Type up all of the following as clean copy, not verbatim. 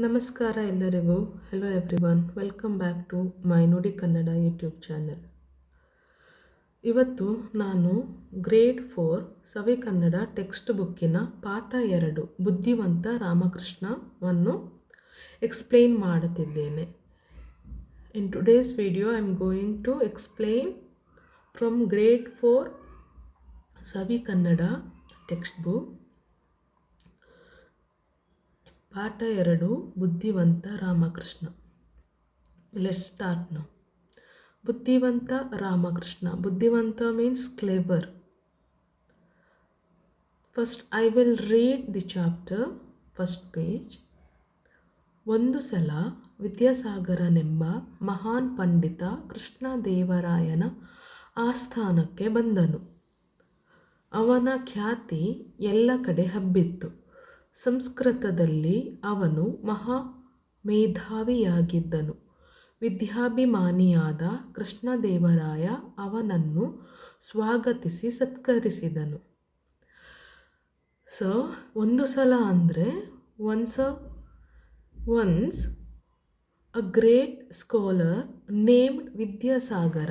ನಮಸ್ಕಾರ ಎಲ್ಲರಿಗೂ. Hello everyone, welcome back to my Nudi Kannada YouTube channel. ಇವತ್ತು ನಾನು ಗ್ರೇಡ್ 4 ಸವಿ ಕನ್ನಡ ಟೆಕ್ಸ್ಟ್ ಬುಕ್ಕಿನ ಪಾಠ 2 ಬುದ್ಧಿವಂತ ರಾಮಕೃಷ್ಣವನ್ನು ಎಕ್ಸ್ಪ್ಲೇನ್ ಮಾಡುತ್ತಿದ್ದೇನೆ. In today's video I am going to explain from grade 4 Savi Kannada text book ಪಾಠ 2 ಬುದ್ಧಿವಂತ ರಾಮಕೃಷ್ಣ. Let's start now. ಬುದ್ಧಿವಂತ ರಾಮಕೃಷ್ಣ. ಬುದ್ಧಿವಂತ means clever. First I will read the chapter, first page. ಒಂದು ಸಲ ವಿದ್ಯಾಸಾಗರನೆಂಬ ಮಹಾನ್ ಪಂಡಿತ ಕೃಷ್ಣದೇವರಾಯನ ಆಸ್ಥಾನಕ್ಕೆ ಬಂದನು. ಅವನ ಖ್ಯಾತಿ ಎಲ್ಲ ಕಡೆ ಹಬ್ಬಿತ್ತು. ಸಂಸ್ಕೃತದಲ್ಲಿ ಅವನು ಮಹಾ ಮೇಧಾವಿಯಾಗಿದ್ದನು. ವಿದ್ಯಾಭಿಮಾನಿಯಾದ ಕೃಷ್ಣದೇವರಾಯ ಅವನನ್ನು ಸ್ವಾಗತಿಸಿ ಸತ್ಕರಿಸಿದನು. ಸೊ ಒಂದು ಸಲ ಅಂದರೆ once a great scholar named Vidyasagara.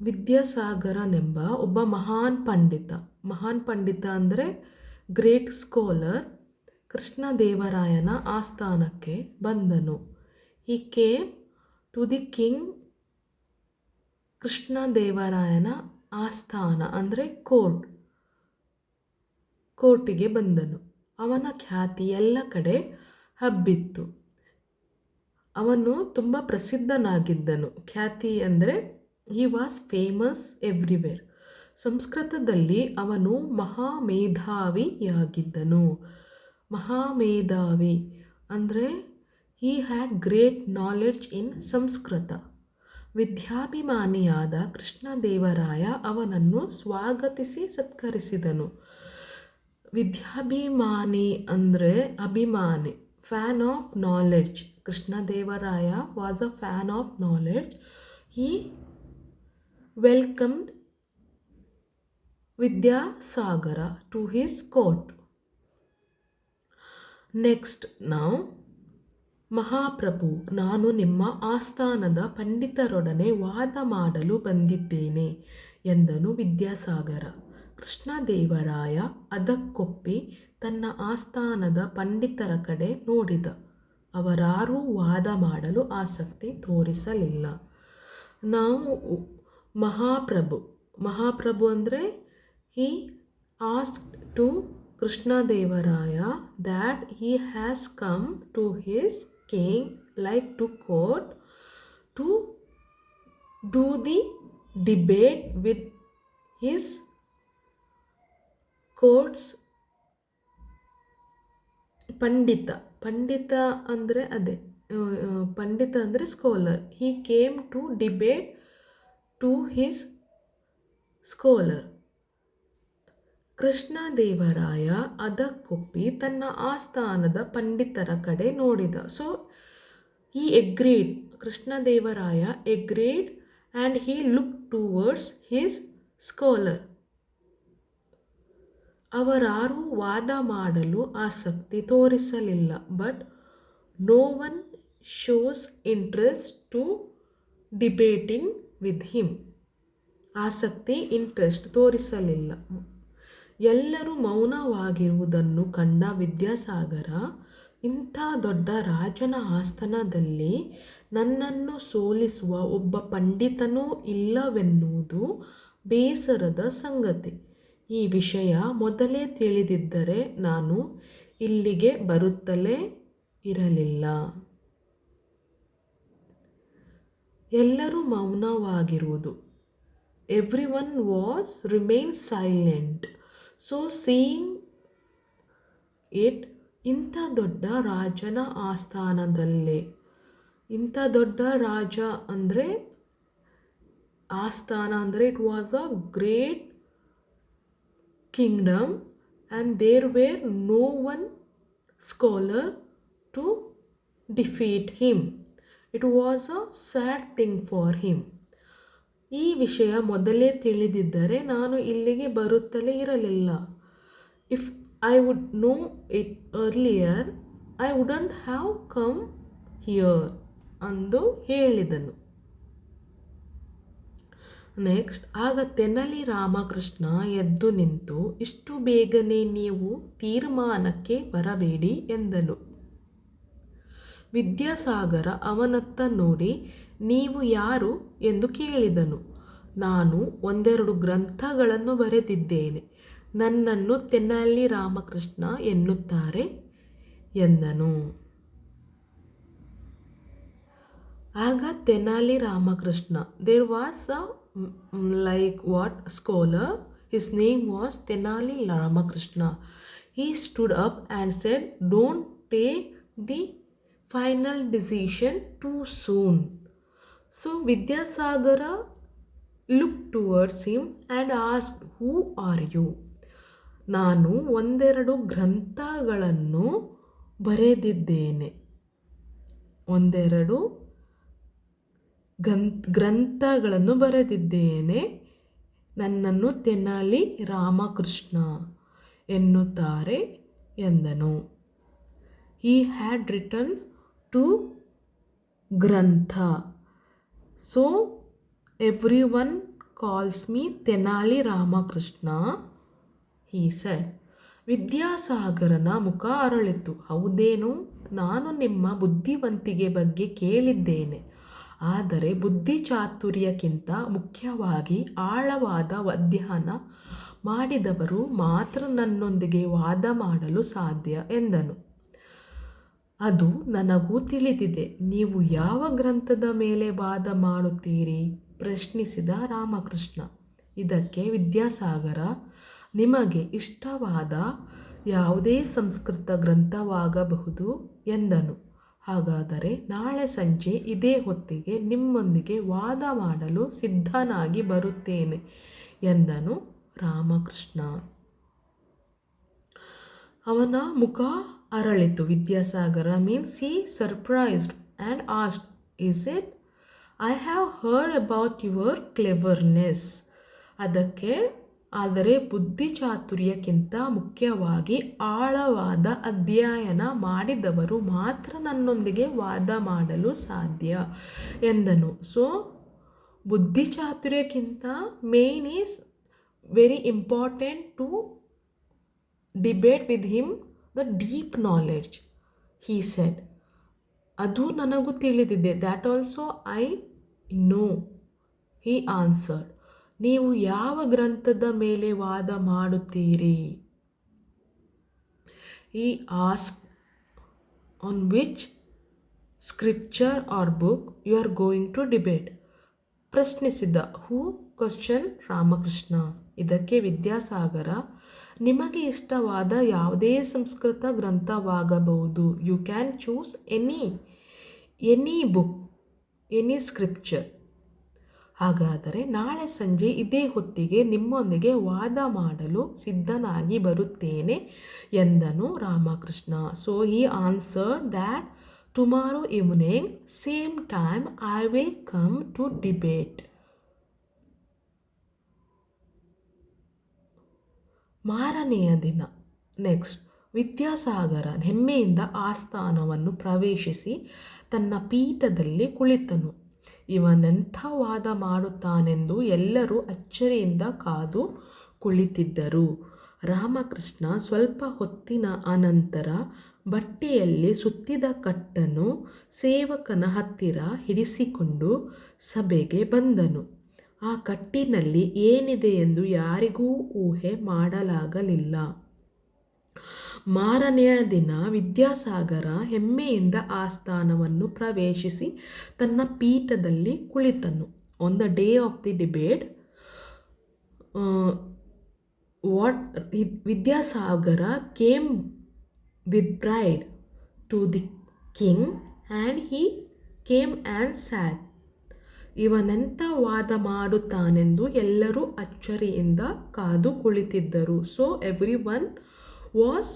ವಿದ್ಯಾಸಾಗರನೆಂಬ ಒಬ್ಬ ಮಹಾನ್ ಪಂಡಿತ ಅಂದರೆ ಗ್ರೇಟ್ ಸ್ಕಾಲರ್ ಕೃಷ್ಣದೇವರಾಯನ ಆಸ್ಥಾನಕ್ಕೆ ಬಂದನು. He came to the king. ಕೃಷ್ಣದೇವರಾಯನ ಆಸ್ಥಾನ ಅಂದರೆ ಕೋರ್ಟಿಗೆ ಬಂದನು. ಅವನ ಖ್ಯಾತಿ ಎಲ್ಲ ಕಡೆ ಹಬ್ಬಿತ್ತು. ಅವನು ತುಂಬ ಪ್ರಸಿದ್ಧನಾಗಿದ್ದನು. ಖ್ಯಾತಿ ಅಂದರೆ ಹಿ ವಾಸ್ ಫೇಮಸ್ ಎವ್ರಿವೇರ್. ಸಂಸ್ಕೃತದಲ್ಲಿ ಅವನು ಮಹಾಮೇಧಾವಿಯಾಗಿದ್ದನು. ಮಹಾಮೇಧಾವಿ ಅಂದರೆ he had great knowledge in Sanskrit. ವಿದ್ಯಾಭಿಮಾನಿಯಾದ ಕೃಷ್ಣದೇವರಾಯ ಅವನನ್ನು ಸ್ವಾಗತಿಸಿ ಸತ್ಕರಿಸಿದನು. ವಿದ್ಯಾಭಿಮಾನಿ ಅಂದರೆ ಅಭಿಮಾನಿ, fan of knowledge. Krishnadevaraya was a fan of knowledge. He welcomed Vidyasagara to his court. Next now. ಮಹಾಪ್ರಭು, ನಾನು ನಿಮ್ಮ ಆಸ್ಥಾನದ ಪಂಡಿತರೊಡನೆ ವಾದ ಮಾಡಲು ಬಂದಿದ್ದೇನೆ ಎಂದನು ವಿದ್ಯಾಸಾಗರ. ಕೃಷ್ಣದೇವರಾಯ ಅದಕ್ಕೊಪ್ಪಿ ತನ್ನ ಆಸ್ಥಾನದ ಪಂಡಿತರ ಕಡೆ ನೋಡಿದ. ಅವರಾರೂ ವಾದ ಮಾಡಲು ಆಸಕ್ತಿ ತೋರಿಸಲಿಲ್ಲ. ನಾವು ಮಹಾಪ್ರಭು ಅಂದರೆ he asked to Krishnadevaraya that he has come to his king like to court to do the debate with his court's ಪಂಡಿತ ಅಂದರೆ ಅದೇ ಪಂಡಿತ ಅಂದರೆ scholar. he came to debate to his scholar. Krishnadevaraya ಅದಕ್ಕೊಪ್ಪಿ ತನ್ನ ಆಸ್ಥಾನದ ಪಂಡಿತರ ಕಡೆ ನೋಡಿದ. So he agreed. Krishnadevaraya agreed and he looked towards his scholar. ಅವರಾರೂ ವಾದ ಮಾಡಲು ಆಸಕ್ತಿ ತೋರಿಸಲಿಲ್ಲ. But no one shows interest to debating with him. ಆಸಕ್ತಿ, ಇಂಟ್ರೆಸ್ಟ್ ತೋರಿಸಲಿಲ್ಲ. ಎಲ್ಲರೂ ಮೌನವಾಗಿರುವುದನ್ನು ಕಂಡ ವಿದ್ಯಾಸಾಗರ, ಇಂಥ ದೊಡ್ಡ ರಾಜನ ಆಸ್ಥಾನದಲ್ಲಿ ನನ್ನನ್ನು ಸೋಲಿಸುವ ಒಬ್ಬ ಪಂಡಿತನೂ ಇಲ್ಲವೆನ್ನುವುದು ಬೇಸರದ ಸಂಗತಿ. ಈ ವಿಷಯ ಮೊದಲೇ ತಿಳಿದಿದ್ದರೆ ನಾನು ಇಲ್ಲಿಗೆ ಬರುತ್ತಲೇ ಇರಲಿಲ್ಲ. ಎಲ್ಲರೂ ಮೌನವಾಗಿರುವುದು. Everyone remained silent. So seeing it, ಇಂಥ ದೊಡ್ಡ ರಾಜನ ಆಸ್ಥಾನದಲ್ಲೇ, ಇಂಥ ದೊಡ್ಡ ರಾಜ ಅಂದರೆ ಆಸ್ಥಾನ ಅಂದರೆ it was a great Kingdom and there were no one scholar to defeat him. It was a sad thing for him. ಈ ವಿಷಯ ಮೊದಲೇ ತಿಳಿದಿದ್ದರೆ ನಾನು ಇಲ್ಲಿಗೆ ಬರುತ್ತಲೇ ಇರಲಿಲ್ಲ. If I would know it earlier, I wouldn't have come here ಅಂದು ಹೇಳಿದನು. ನೆಕ್ಸ್ಟ್, ಆಗ ತೆನಾಲಿ ರಾಮಕೃಷ್ಣ ಎದ್ದು ನಿಂತು, ಇಷ್ಟು ಬೇಗನೆ ನೀವು ತೀರ್ಮಾನಕ್ಕೆ ಬರಬೇಡಿ ಎಂದನು. ವಿದ್ಯಾಸಾಗರ ಅವನತ್ತ ನೋಡಿ, ನೀವು ಯಾರು ಎಂದು ಕೇಳಿದನು. ನಾನು ಒಂದೆರಡು ಗ್ರಂಥಗಳನ್ನು ಬರೆದಿದ್ದೇನೆ, ನನ್ನನ್ನು ತೆನಾಲಿ ರಾಮಕೃಷ್ಣ ಎನ್ನುತ್ತಾರೆ ಎಂದನು. ಆಗ Tenali Ramakrishna, there was a scholar, his name was Tenali Ramakrishna. He stood up and said, don't take the final decision too soon. So Vidyasagara looked towards him and asked, who are you? ನಾನು ಒಂದೆರಡು ಗ್ರಂಥಗಳನ್ನು ಬರೆದಿದ್ದೇನೆ. ಗ್ರಂಥಗಳನ್ನು ಬರೆದಿದ್ದೇನೆ, ನನ್ನನ್ನು ತೆನಾಲಿ ರಾಮಕೃಷ್ಣ ಎನ್ನುತ್ತಾರೆ ಎಂದನು. He had written 2 ಗ್ರಂಥ. So everyone calls me Tenali Ramakrishna, he said. ವಿದ್ಯಾಸಾಗರನ ಮುಖ ಅರಳಿತು. ಹೌದೇನು, ನಾನು ನಿಮ್ಮ ಬುದ್ಧಿವಂತಿಕೆ ಬಗ್ಗೆ ಕೇಳಿದ್ದೇನೆ, ಆದರೆ ಬುದ್ಧಿ ಚಾತುರ್ಯಕ್ಕಿಂತ ಮುಖ್ಯವಾಗಿ ಆಳವಾದ ಅಧ್ಯಯನ ಮಾಡಿದವರು ಮಾತ್ರ ನನ್ನೊಂದಿಗೆ ವಾದ ಮಾಡಲು ಸಾಧ್ಯ ಎಂದನು. ಅದು ನನಗೂ ತಿಳಿದಿದೆ. ನೀವು ಯಾವ ಗ್ರಂಥದ ಮೇಲೆ ವಾದ ಮಾಡುತ್ತೀರಿ? ಪ್ರಶ್ನಿಸಿದ ರಾಮಕೃಷ್ಣ. ಇದಕ್ಕೆ ವಿದ್ಯಾಸಾಗರ, ನಿಮಗೆ ಇಷ್ಟವಾದ ಯಾವುದೇ ಸಂಸ್ಕೃತ ಗ್ರಂಥವಾಗಬಹುದು ಎಂದನು. ಹಾಗಾದರೆ ನಾಳೆ ಸಂಜೆ ಇದೇ ಹೊತ್ತಿಗೆ ನಿಮ್ಮೊಂದಿಗೆ ವಾದ ಮಾಡಲು ಸಿದ್ಧನಾಗಿ ಬರುತ್ತೇನೆ ಎಂದನು ರಾಮಕೃಷ್ಣ. ಅವನ ಮುಖ ಅರಳಿತು. Vidyasagara means he surprised and asked, is it? I have heard about your cleverness. ಅದಕ್ಕೆ, ಆದರೆ ಬುದ್ಧಿ ಚಾತುರ್ಯಕ್ಕಿಂತ ಮುಖ್ಯವಾಗಿ ಆಳವಾದ ಅಧ್ಯಯನ ಮಾಡಿದವರು ಮಾತ್ರ ನನ್ನೊಂದಿಗೆ ವಾದ ಮಾಡಲು ಸಾಧ್ಯ ಎಂದನು. ಸೊ ಬುದ್ಧಿ ಚಾತುರ್ಯಕ್ಕಿಂತ main is very important to debate with him the deep knowledge, he said. ಅದು ನನಗೂ ತಿಳಿದಿದೆ. That also I know, he answered. ನೀವು ಯಾವ ಗ್ರಂಥದ ಮೇಲೆ ವಾದ ಮಾಡುತ್ತೀರಿ? He asked, on which scripture or book you are going to debate? ಪ್ರಶ್ನಿಸಿದ. Who question Ramakrishna. ಇದಕ್ಕೆ ವಿದ್ಯಾಸಾಗರ, ನಿಮಗೆ ಇಷ್ಟವಾದ ಯಾವುದೇ ಸಂಸ್ಕೃತ ಗ್ರಂಥವಾಗಬಹುದು. You can choose any book, any scripture. ಹಾಗಾದರೆ ನಾಳೆ ಸಂಜೆ ಇದೇ ಹೊತ್ತಿಗೆ ನಿಮ್ಮೊಂದಿಗೆ ವಾದ ಮಾಡಲು ಸಿದ್ಧನಾಗಿ ಬರುತ್ತೇನೆ ಎಂದನು Ramakrishna. So he answered that tomorrow evening same time I will come to debate. ಮಾರನೆಯ ದಿನ. ನೆಕ್ಸ್ಟ್, ವಿದ್ಯಾಸಾಗರ ಹೆಮ್ಮೆಯಿಂದ ಆಸ್ಥಾನವನ್ನು ಪ್ರವೇಶಿಸಿ ತನ್ನ ಪೀಠದಲ್ಲಿ ಕುಳಿತನು. ಇವನೆಂಥ ವಾದ ಮಾಡುತ್ತಾನೆಂದು ಎಲ್ಲರೂ ಅಚ್ಚರಿಯಿಂದ ಕಾದು ಕುಳಿತಿದ್ದರು. ರಾಮಕೃಷ್ಣ ಸ್ವಲ್ಪ ಹೊತ್ತಿನ ಅನಂತರ ಬಟ್ಟೆಯಲ್ಲಿ ಸುತ್ತಿದ ಕಟ್ಟನ್ನು ಸೇವಕನ ಹತ್ತಿರ ಹಿಡಿಸಿಕೊಂಡು ಸಭೆಗೆ ಬಂದನು. ಆ ಕಟ್ಟಿನಲ್ಲಿ ಏನಿದೆ ಎಂದು ಯಾರಿಗೂ ಊಹೆ ಮಾಡಲಾಗಲಿಲ್ಲ. ಮಾರನೆಯ ದಿನ ವಿದ್ಯಾಸಾಗರ ಹೆಮ್ಮೆಯಿಂದ ಆಸ್ಥಾನವನ್ನು ಪ್ರವೇಶಿಸಿ ತನ್ನ ಪೀಠದಲ್ಲಿ ಕುಳಿತನು. On the day of the debate, Vidyasagara came with pride to the king and he came and sat. ಇವನೆಂಥ ವಾದ ಮಾಡುತ್ತಾನೆಂದು ಎಲ್ಲರೂ ಅಚ್ಚರಿಯಿಂದ ಕಾದು ಕುಳಿತಿದ್ದರು. So every one was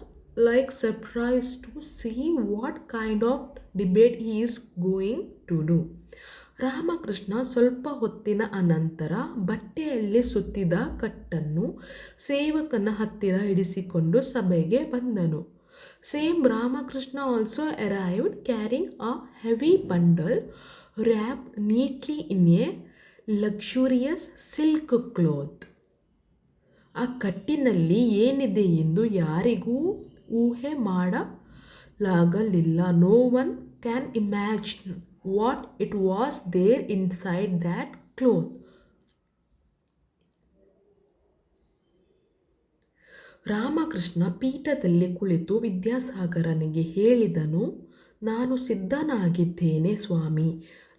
like surprised to see what kind of debate he is going to do. Ramakrishna ಸ್ವಲ್ಪ ಹೊತ್ತಿನ ಅನಂತರ ಬಟ್ಟೆಯಲ್ಲಿ ಸುತ್ತಿದ ಕಟ್ಟನ್ನು ಸೇವಕನ ಹತ್ತಿರ ಹಿಡಿಸಿಕೊಂಡು ಸಭೆಗೆ ಬಂದನು. Same Ramakrishna also arrived carrying a heavy bundle wrapped neatly in a luxurious silk cloth. ಆ ಕಟ್ಟಿನಲ್ಲಿ ಏನಿದೆ ಎಂದು ಯಾರಿಗೂ ಊಹೆ ಮಾಡಲಾಗಲಿಲ್ಲ. No one can imagine what it was there inside that cloth. Ramakrishna ಪೀಠದಲ್ಲಿ ಕುಳಿತು ವಿದ್ಯಾಸಾಗರನಿಗೆ ಹೇಳಿದನು, ನಾನು ಸಿದ್ಧನಾಗಿದ್ದೇನೆ ಸ್ವಾಮಿ,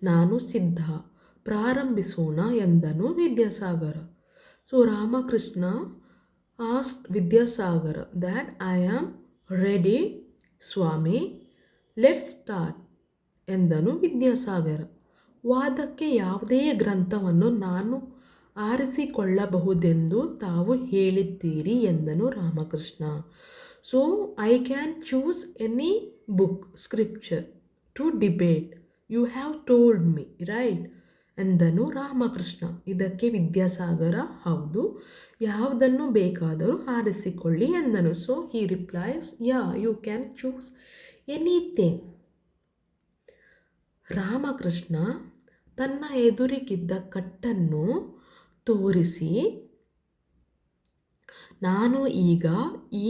ನಾನು ಸಿದ್ಧ, ಪ್ರಾರಂಭಿಸೋಣ ಎಂದನು Vidyasagara. So Ramakrishna asked Vidyasagara that I am ready swami, let's start ಎಂದನು ವಿದ್ಯಾಸಾಗರ. ವಾದಕ್ಕೆ ಯಾವುದೇ ಗ್ರಂಥವನ್ನು ನಾನು ಆರಿಸಿಕೊಳ್ಳಬಹುದೆಂದು ತಾವು ಹೇಳಿದ್ದೀರಿ ಎಂದನು Ramakrishna. So I can choose any book scripture to debate, you have told me right ಎಂದನು ರಾಮಕೃಷ್ಣ. ಇದಕ್ಕೆ ವಿದ್ಯಾಸಾಗರ ಹೌದು, ಯಾವುದನ್ನು ಬೇಕಾದರೂ ಆರಿಸಿಕೊಳ್ಳಿ ಎಂದನು. So he replies, ya you can choose anything. Ramakrishna ತನ್ನ ಎದುರಿಗಿದ್ದ ಕಟ್ಟನ್ನು ತೋರಿಸಿ, ನಾನು ಈಗ ಈ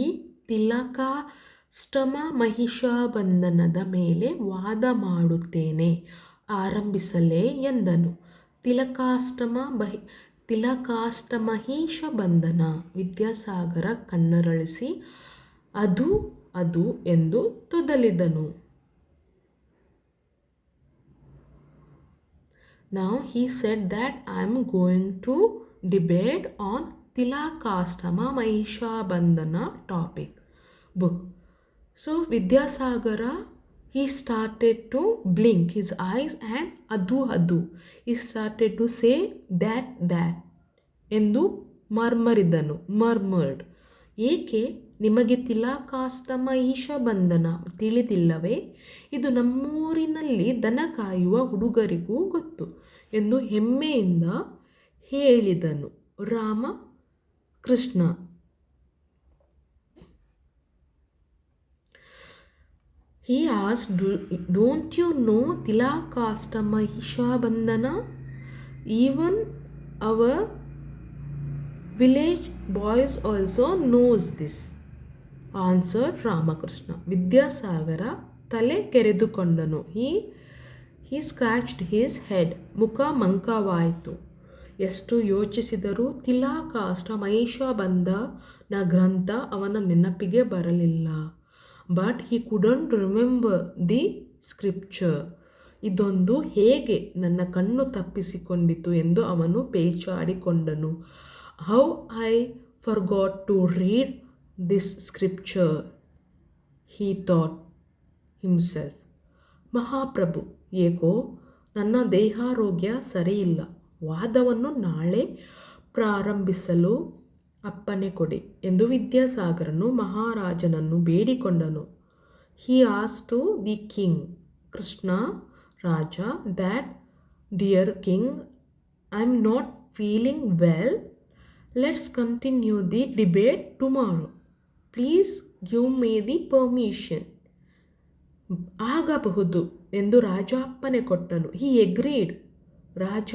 ತಿಲಕಾಷ್ಟಮ ಮಹಿಷಾಬಂಧನದ ಮೇಲೆ ವಾದ ಮಾಡುತ್ತೇನೆ, ಆರಂಭಿಸಲೇ ಎಂದನು. ತಿಲಕಾಷ್ಟಮಹಿಷಬಂಧನ. ವಿದ್ಯಾಸಾಗರ ಕಣ್ಣರಳಿಸಿ ಅದು ಅದು ಎಂದು ತೊದಲಿದನು. Now he said that I am going to debate on Tilakastama Mahishabandhana topic book. So Vidyasagara, he started to blink his eyes and adu. He started to say that ಎಂದು murmured. ಏಕೆ ನಿಮಗೆ ತಿಲಕಾಷ್ಟಮ ಈಶಬಂಧನ ತಿಳಿದಿಲ್ಲವೇ? ಇದು ನಮ್ಮೂರಿನಲ್ಲಿ ದನ ಕಾಯುವ ಹುಡುಗರಿಗೂ ಗೊತ್ತು ಎಂದು ಹೆಮ್ಮೆಯಿಂದ ಹೇಳಿದನು Ramakrishna. He asked, don't you know Tilakastama Mahishabandhana? Even our village boys also knows this, answered Ramakrishna. Vidyasagar ತಲೆ ಕೆರೆದುಕೊಂಡನು. He scratched his head. ಮುಖ ಮಂಕವಾಯಿತು. ಎಷ್ಟು ಯೋಚಿಸಿದರೂ ತಿಲಕಾಷ್ಟ ಮಹಿಷಾಬಂಧನ ಗ್ರಂಥ ಅವನ ನೆನಪಿಗೆ ಬರಲಿಲ್ಲ. But he couldn't remember the scripture. ಇದೊಂದು ಹೇಗೆ ನನ್ನ ಕಣ್ಣು ತಪ್ಪಿಸಿಕೊಂಡಿತು ಎಂದು ಅವನು ಪೇಚಾಡಿಕೊಂಡನು. How I forgot to read this scripture, he thought himself. ಮಹಾಪ್ರಭು, ಏಕೋ ನನ್ನ ದೇಹಾರೋಗ್ಯ ಸರಿಯಿಲ್ಲ, ವಾದವನ್ನು ನಾಳೆ ಪ್ರಾರಂಭಿಸಲು ಅಪ್ಪಣೆ ಕೊಡಿ ಎಂದು ವಿದ್ಯಾಸಾಗರನು ಮಹಾರಾಜನನ್ನು ಬೇಡಿಕೊಂಡನು. He asked to the king, Krishna Raja, that, dear king, I am not feeling well. Let's continue the debate tomorrow. Please give me the permission. ಆಗಬಹುದು ಎಂದು ರಾಜ ಅಪ್ಪಣೆ ಕೊಟ್ಟನು. He agreed. Raja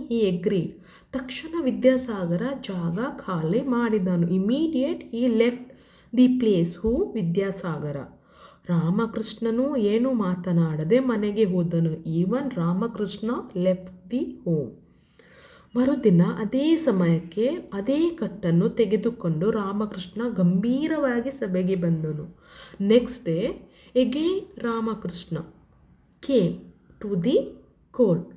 he agreed. ತಕ್ಷಣ ವಿದ್ಯಾಸಾಗರ ಜಾಗ ಖಾಲಿ ಮಾಡಿದನು. Immediate he left the place. Who? Vidyasagar. ರಾಮಕೃಷ್ಣನು ಏನು ಮಾತನಾಡದೆ ಮನೆಗೆ ಹೋದನು. Even Ramakrishna left the home. ಮರುದಿನ ಅದೇ ಸಮಯಕ್ಕೆ ಅದೇ ಕಟ್ಟನ್ನು ತೆಗೆದುಕೊಂಡು ರಾಮಕೃಷ್ಣ ಗಂಭೀರವಾಗಿ ಸಭೆಗೆ ಬಂದನು. Next day again Ramakrishna came to the court.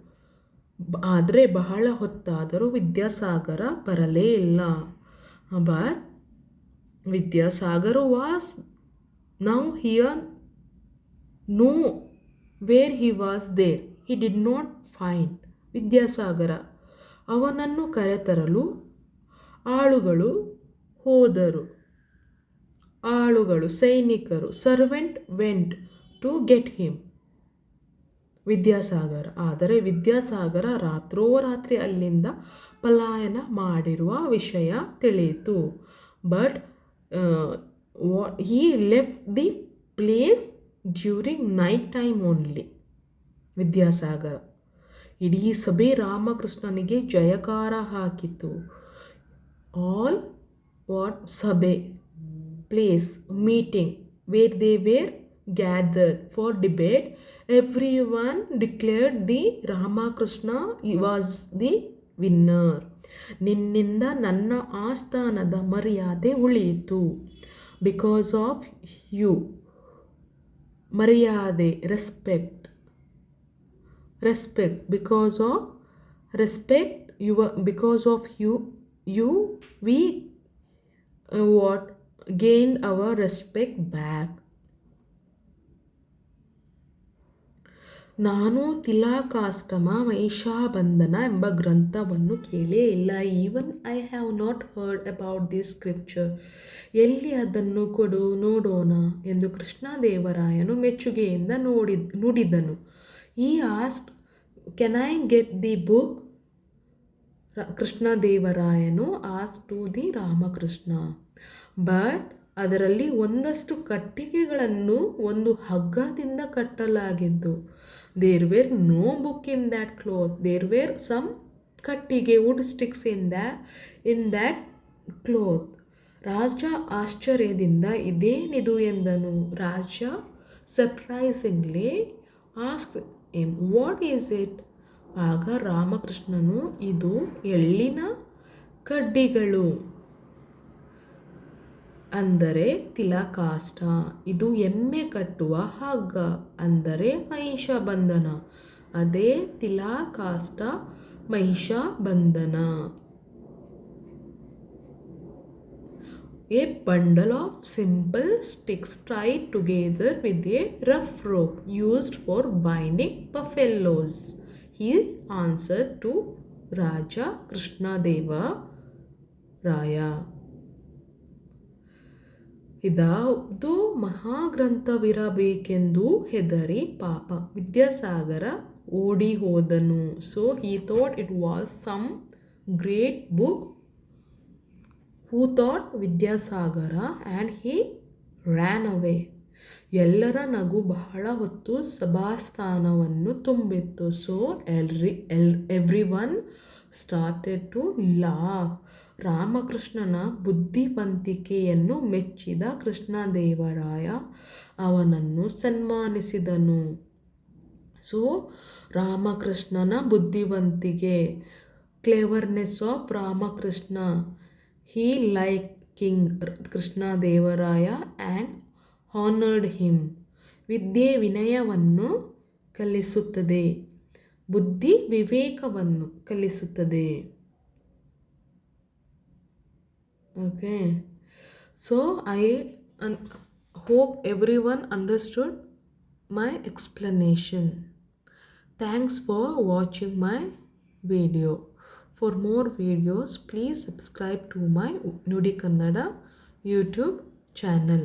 ಆದರೆ ಬಹಳ ಹೊತ್ತಾದರೂ ವಿದ್ಯಾಸಾಗರ ಬರಲೇ ಇಲ್ಲ. But Vidyasagar was nowhere nowhere he was there. He did not find Vidyasagar. ಅವನನ್ನು ಕರೆತರಲು ಆಳುಗಳು ಹೋದರು. ಸೈನಿಕರು servant went to get him Vidyasagar. ಆದರೆ ವಿದ್ಯಾಸಾಗರ ರಾತ್ರೋರಾತ್ರಿ ಅಲ್ಲಿಂದ ಪಲಾಯನ ಮಾಡಿರುವ ವಿಷಯ ತಿಳಿಯಿತು. But he left the place during night time only. Vidyasagar ಇಡೀ ಸಭೆ ರಾಮಕೃಷ್ಣನಿಗೆ ಜಯಕಾರ ಹಾಕಿತು. ಆಲ್ ವಾಟ್ ಸಭೆ place meeting where they were gathered for debate, everyone declared the Ramakrishna was the winner. ನಿನ್ನಿಂದ ನನ್ನ ಆಸ್ಥಾನದ ಮರ್ಯಾದೆ ಉಳಿಯಿತು. ಬಿಕಾಸ್ ಆಫ್ ಯು, ಮರ್ಯಾದೆ, ರೆಸ್ಪೆಕ್ಟ್, ಬಿಕಾಸ್ ಆಫ್ ರೆಸ್ಪೆಕ್ಟ್ ಯುವ, because of you we what gained our respect back. ನಾನು ತಿಲಾಕಾಷ್ಟಮ ಮಹಿಷಾಬಂಧನ ಎಂಬ ಗ್ರಂಥವನ್ನು ಕೇಳೇ ಇಲ್ಲ. Even I have not heard about this scripture. ಎಲ್ಲಿ ಅದನ್ನು ಕೊಡು ನೋಡೋಣ ಎಂದು ಕೃಷ್ಣದೇವರಾಯನು ಮೆಚ್ಚುಗೆಯಿಂದ ನುಡಿದನು. He asked, can I get the book? ಕೃಷ್ಣದೇವರಾಯನು asked to the Ramakrishna. But ಅದರಲ್ಲಿ ಒಂದಷ್ಟು ಕಟ್ಟಿಗೆಗಳನ್ನು ಒಂದು ಹಗ್ಗದಿಂದ ಕಟ್ಟಲಾಗಿದ್ದು. There were no book in that cloth. There were some ಕಟ್ಟಿಗೆ, wood sticks in that cloth. ರಾಜ ಆಶ್ಚರ್ಯದಿಂದ ಇದೇನಿದು ಎಂದನು. ರಾಜ surprisingly asked him, what is it? ಆಗ ರಾಮಕೃಷ್ಣನು, ಇದು ಎಳ್ಳಿನ ಕಡ್ಡಿಗಳು, ಅಂದರೆ ತಿಲಕಾಷ್ಟ. ಇದು ಎಮ್ಮೆ ಕಟ್ಟುವ ಹಗ್ಗ, ಅಂದರೆ ಮಹಿಷಾಬಂಧನ. ಅದೇ ತಿಲಕಾಷ್ಟ ಮಹಿಷಾಬಂಧನ. A bundle of simple sticks tied together with a rough rope used for binding buffaloes, he answered to Raja Krishnadeva Raya. ಇದಾವುದು ಮಹಾಗ್ರಂಥವಿರಬೇಕೆಂದು ಹೆದರಿ ಪಾಪ ವಿದ್ಯಾಸಾಗರ ಓಡಿ ಹೋದನು. So he thought it was some great book. Who thought Vidyasagara and he ran away. ಎಲ್ಲರ ನಗು ಬಹಳ ಹೊತ್ತು ಸಭಾಸ್ಥಾನವನ್ನು ತುಂಬಿತ್ತು. So everyone started to laugh. ರಾಮಕೃಷ್ಣನ ಬುದ್ಧಿವಂತಿಕೆಯನ್ನು ಮೆಚ್ಚಿದ ಕೃಷ್ಣದೇವರಾಯ ಅವನನ್ನು ಸನ್ಮಾನಿಸಿದನು. ಸೊ ರಾಮಕೃಷ್ಣನ ಬುದ್ಧಿವಂತಿಕೆ, cleverness of Ramakrishna. He like king Krishnadevaraya and honoured him. ವಿದ್ಯೆ ವಿನಯವನ್ನು ಕಲಿಸುತ್ತದೆ, ಬುದ್ಧಿ ವಿವೇಕವನ್ನು ಕಲಿಸುತ್ತದೆ. Okay, so I hope everyone understood my explanation. Thanks for watching my video. For more videos, please subscribe to my Nudi Kannada YouTube channel.